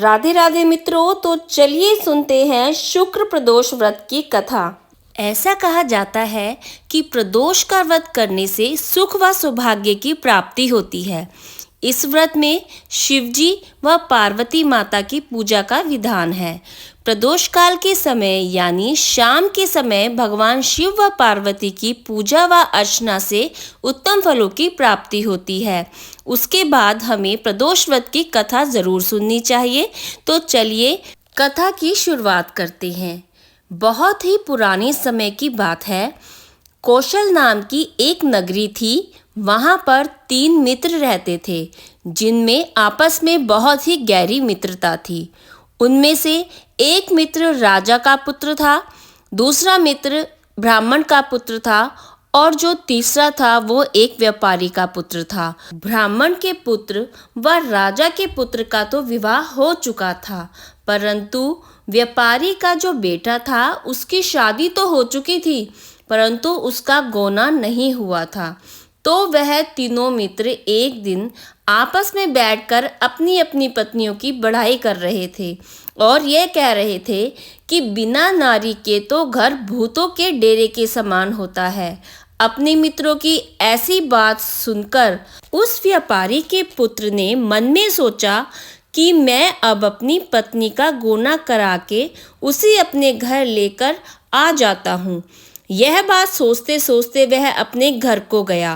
राधे राधे मित्रों, तो चलिए सुनते हैं शुक्र प्रदोष व्रत की कथा। ऐसा कहा जाता है कि प्रदोष का व्रत करने से सुख व सौभाग्य की प्राप्ति होती है। इस व्रत में शिवजी व पार्वती माता की पूजा का विधान है। प्रदोष काल के समय यानी शाम के समय भगवान शिव व पार्वती की पूजा व अर्चना से उत्तम फलों की प्राप्ति होती है। उसके बाद हमें प्रदोष व्रत की कथा जरूर सुननी चाहिए। तो चलिए कथा की शुरुआत करते हैं। बहुत ही पुराने समय की बात है। कौशल नाम की एक नगरी थी। वहाँ पर 3 मित्र रहते थे जिनमें आपस में बहुत ही गहरी मित्रता थी। उनमें से एक मित्र राजा का पुत्र था, दूसरा मित्र ब्राह्मण का पुत्र था और जो तीसरा था वो एक व्यापारी का पुत्र था। ब्राह्मण के पुत्र व राजा के पुत्र का तो विवाह हो चुका था, परंतु व्यापारी का जो बेटा था उसकी शादी तो हो चुकी थी, परंतु उसका गोना नहीं हुआ था। तो वह तीनों मित्र एक दिन आपस में बैठकर अपनी अपनी पत्नियों की बढ़ाई कर रहे थे और यह कह रहे थे कि बिना नारी के तो घर भूतों के डेरे के समान होता है। अपने मित्रों की ऐसी बात सुनकर उस व्यापारी के पुत्र ने मन में सोचा कि मैं अब अपनी पत्नी का गोना करा के उसे अपने घर लेकर आ जाता हूँ। यह बात सोचते सोचते वह अपने घर को गया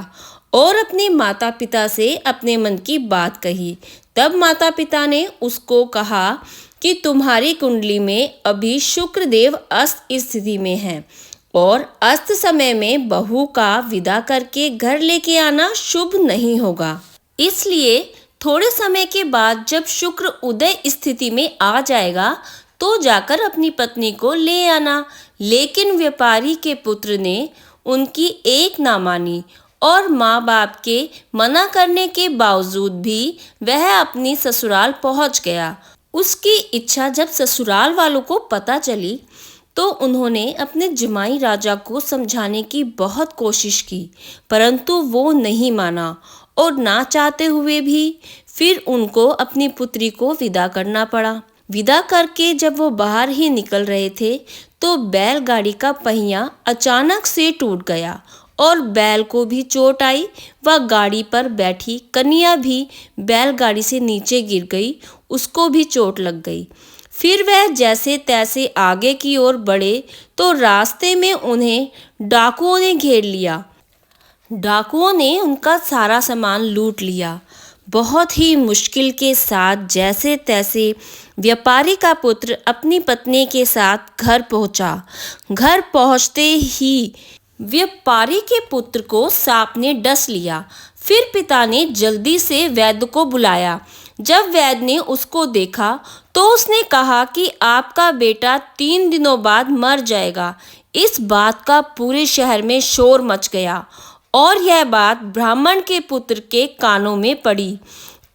और अपने माता पिता से अपने मन की बात कही। तब माता पिता ने उसको कहा कि तुम्हारी कुंडली में अभी शुक्रदेव अस्त स्थिति में हैं और अस्त समय में बहू का विदा करके घर लेके आना शुभ नहीं होगा। इसलिए थोड़े समय के बाद जब शुक्र उदय स्थिति में आ जाएगा तो जाकर अपनी पत्नी को ले आना। लेकिन व्यापारी के पुत्र ने उनकी एक ना मानी और माँ बाप के मना करने के बावजूद भी वह अपनी ससुराल पहुँच गया। उसकी इच्छा जब ससुराल वालों को पता चली तो उन्होंने अपने जमाई राजा को समझाने की बहुत कोशिश की, परंतु वो नहीं माना और ना चाहते हुए भी फिर उनको अपनी पुत्री को विदा करना पड़ा। विदा करके जब वो बाहर ही निकल रहे थे तो बैलगाड़ी का पहिया अचानक से टूट गया और बैल को भी चोट आई व गाड़ी पर बैठी कन्या भी बैलगाड़ी से नीचे गिर गई, उसको भी चोट लग गई। फिर वह जैसे तैसे आगे की ओर बढ़े तो रास्ते में उन्हें डाकुओं ने घेर लिया। डाकुओं ने उनका सारा सामान लूट लिया। बहुत ही मुश्किल के साथ जैसे तैसे व्यापारी का पुत्र अपनी पत्नी के साथ घर पहुंचा। घर पहुंचते ही व्यापारी के पुत्र को सांप ने डस लिया। फिर पिता ने जल्दी से वैद्य को बुलाया। जब वैद्य ने उसको देखा तो उसने कहा कि आपका बेटा 3 दिनों बाद मर जाएगा। इस बात का पूरे शहर में शोर मच गया और यह बात ब्राह्मण के पुत्र के कानों में पड़ी।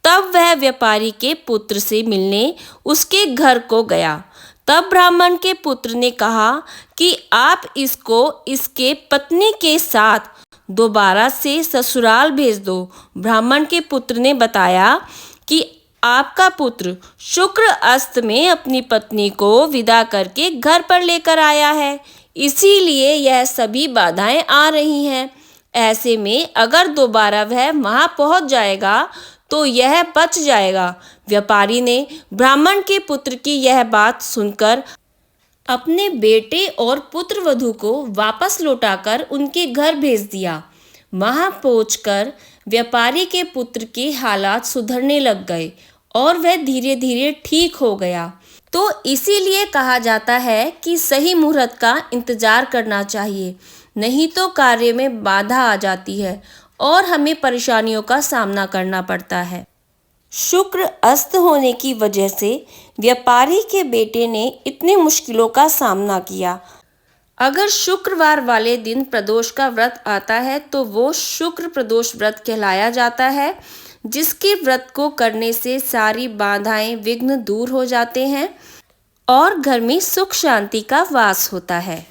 तब वह व्यापारी के पुत्र से मिलने उसके घर को गया। तब ब्राह्मण के पुत्र ने कहा कि आप इसको इसके पत्नी के साथ दोबारा से ससुराल भेज दो। ब्राह्मण के पुत्र ने बताया कि आपका पुत्र शुक्र अस्त में अपनी पत्नी को विदा करके घर पर लेकर आया है, इसीलिए यह सभी बाधाएं आ रही हैं। ऐसे में अगर दोबारा वह वहां पहुंच जाएगा तो यह बच जाएगा। व्यापारी ने ब्राह्मण के पुत्र की यह बात सुनकर अपने बेटे और पुत्रवधू को वापस लौटाकर उनके घर भेज दिया। वहां पहुंचकर व्यापारी के पुत्र के हालात सुधरने लग गए और वह धीरे धीरे ठीक हो गया। तो इसीलिए कहा जाता है कि सही मुहूर्त का इंतजार करना चाहिए, नहीं तो कार्य में बाधा आ जाती है और हमें परेशानियों का सामना करना पड़ता है। शुक्र अस्त होने की वजह से व्यापारी के बेटे ने इतनी मुश्किलों का सामना किया। अगर शुक्रवार वाले दिन प्रदोष का व्रत आता है तो वो शुक्र प्रदोष व्रत कहलाया जाता है, जिसके व्रत को करने से सारी बाधाएं विघ्न दूर हो जाते हैं और घर में सुख शांति का वास होता है।